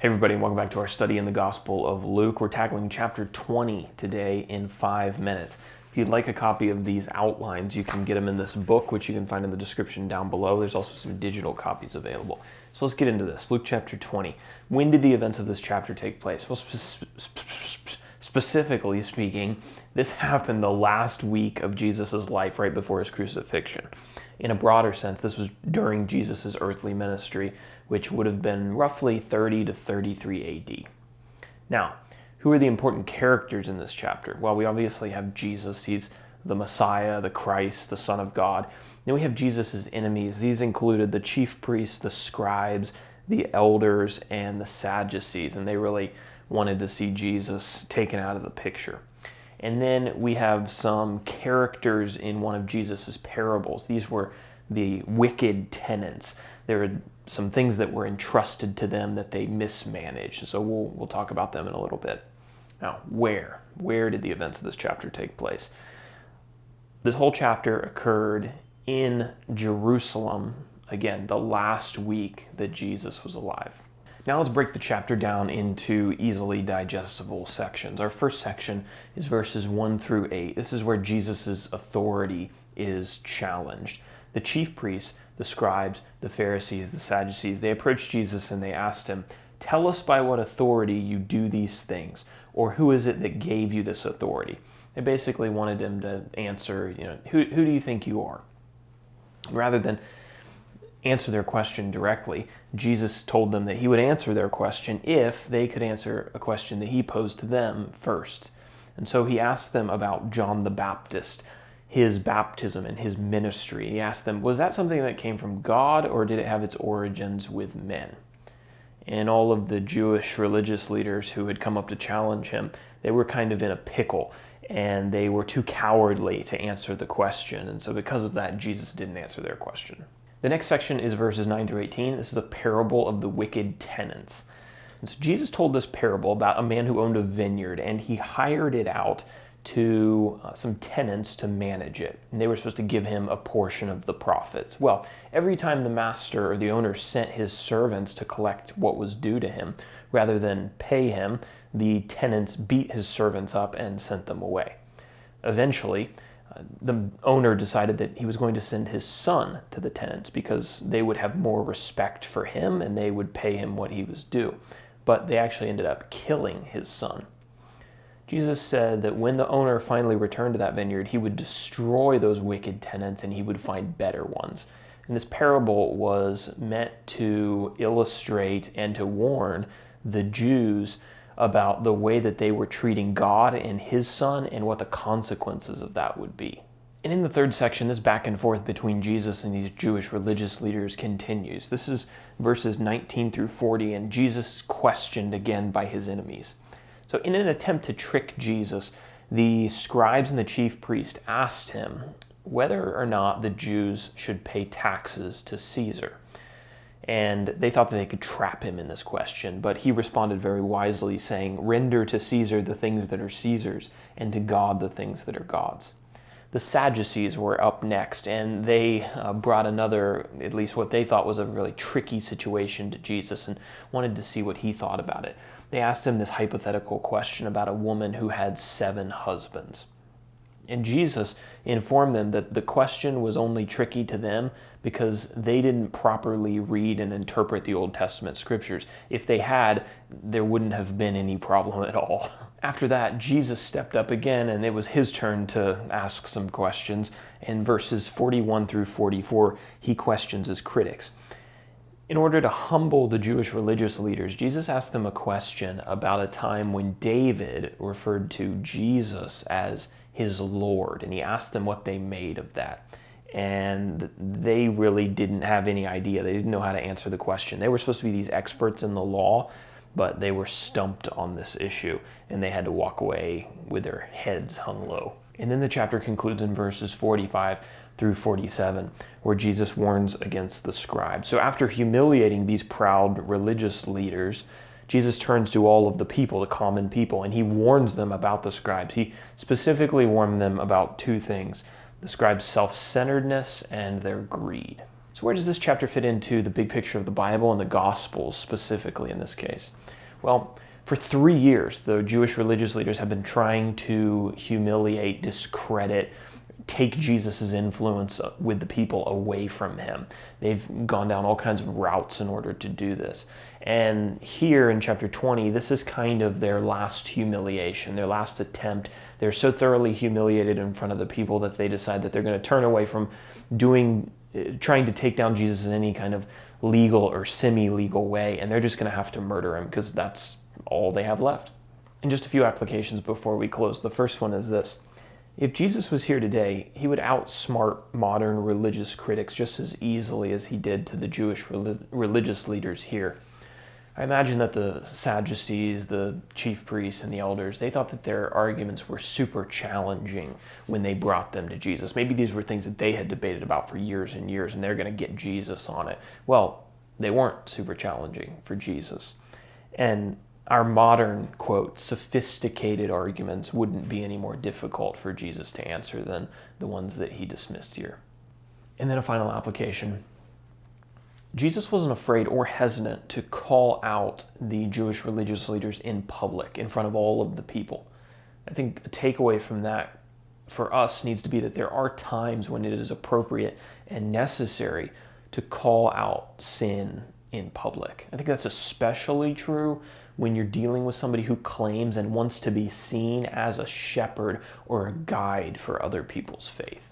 Hey everybody, and welcome back to our study in the Gospel of Luke. We're tackling chapter 20 today in 5 minutes. If you'd like a copy of these outlines, you can get them in this book, which you can find in the description down below. There's also some digital copies available. So let's get into this. Luke chapter 20. When did the events of this chapter take place? Well, specifically speaking, this happened the last week of Jesus' life, right before his crucifixion. In a broader sense, this was during Jesus' earthly ministry, which would have been roughly 30 to 33 AD. Now, who are the important characters in this chapter? Well, we obviously have Jesus. He's the Messiah, the Christ, the Son of God. Then we have Jesus' enemies. These included the chief priests, the scribes, the elders, and the Sadducees, and they really wanted to see Jesus taken out of the picture. And then we have some characters in one of Jesus' parables. These were the wicked tenants. There were some things that were entrusted to them that they mismanaged. So we'll talk about them in a little bit. Now, where did the events of this chapter take place? This whole chapter occurred in Jerusalem, again, the last week that Jesus was alive. Now let's break the chapter down into easily digestible sections. Our first section is verses 1 through 8. This is where Jesus' authority is challenged. The chief priests, the scribes, the Pharisees, the Sadducees, they approached Jesus and they asked him, "Tell us by what authority you do these things, or who is it that gave you this authority?" They basically wanted him to answer, who do you think you are? Rather than answer their question directly, Jesus told them that he would answer their question if they could answer a question that he posed to them first. And so he asked them about John the Baptist, his baptism and his ministry. He asked them, was that something that came from God, or did it have its origins with men? And all of the Jewish religious leaders who had come up to challenge him, they were kind of in a pickle, and they were too cowardly to answer the question. And so because of that, Jesus didn't answer their question. The next section is verses 9 through 18. This is a parable of the wicked tenants. And so Jesus told this parable about a man who owned a vineyard, and he hired it out to some tenants to manage it. And they were supposed to give him a portion of the profits. Well, every time the master or the owner sent his servants to collect what was due to him, rather than pay him, the tenants beat his servants up and sent them away. Eventually, the owner decided that he was going to send his son to the tenants because they would have more respect for him and they would pay him what he was due. But they actually ended up killing his son. Jesus said that when the owner finally returned to that vineyard, he would destroy those wicked tenants and he would find better ones. And this parable was meant to illustrate and to warn the Jews about the way that they were treating God and his son and what the consequences of that would be. And in the third section, this back and forth between Jesus and these Jewish religious leaders continues. This is verses 19 through 40, and Jesus is questioned again by his enemies. So in an attempt to trick Jesus, the scribes and the chief priest asked him whether or not the Jews should pay taxes to Caesar. And they thought that they could trap him in this question, but he responded very wisely, saying, "Render to Caesar the things that are Caesar's, and to God the things that are God's." The Sadducees were up next, and they brought another, at least what they thought was a really tricky situation to Jesus and wanted to see what he thought about it. They asked him this hypothetical question about a woman who had 7 husbands. And Jesus informed them that the question was only tricky to them because they didn't properly read and interpret the Old Testament scriptures. If they had, there wouldn't have been any problem at all. After that, Jesus stepped up again, and it was his turn to ask some questions. In verses 41 through 44, he questions his critics. In order to humble the Jewish religious leaders, Jesus asked them a question about a time when David referred to Jesus as his Lord, and he asked them what they made of that. And they really didn't have any idea. They didn't know how to answer the question. They were supposed to be these experts in the law, but they were stumped on this issue, and they had to walk away with their heads hung low. And then the chapter concludes in verses 45 through 47, where Jesus warns against the scribes. So after humiliating these proud religious leaders, Jesus turns to all of the people, the common people, and he warns them about the scribes. He specifically warned them about 2 things: the scribes' self-centeredness and their greed. So So where does this chapter fit into the big picture of the Bible and the Gospels specifically in this case? Well, for 3 years, the Jewish religious leaders have been trying to humiliate, discredit, take Jesus' influence with the people away from him. They've gone down all kinds of routes in order to do this. And here in chapter 20, this is kind of their last humiliation, their last attempt. They're so thoroughly humiliated in front of the people that they decide that they're going to turn away from trying to take down Jesus in any kind of legal or semi-legal way, and they're just going to have to murder him because that's all they have left. And just a few applications before we close. The first one is this. If Jesus was here today, he would outsmart modern religious critics just as easily as he did to the Jewish religious leaders here. I imagine that the Sadducees, the chief priests, and the elders, they thought that their arguments were super challenging when they brought them to Jesus. Maybe these were things that they had debated about for years and years, and they're going to get Jesus on it. Well, they weren't super challenging for Jesus. And our modern, quote, sophisticated arguments wouldn't be any more difficult for Jesus to answer than the ones that he dismissed here. And then a final application. Jesus wasn't afraid or hesitant to call out the Jewish religious leaders in public, in front of all of the people. I think a takeaway from that for us needs to be that there are times when it is appropriate and necessary to call out sin in public. I think that's especially true when you're dealing with somebody who claims and wants to be seen as a shepherd or a guide for other people's faith.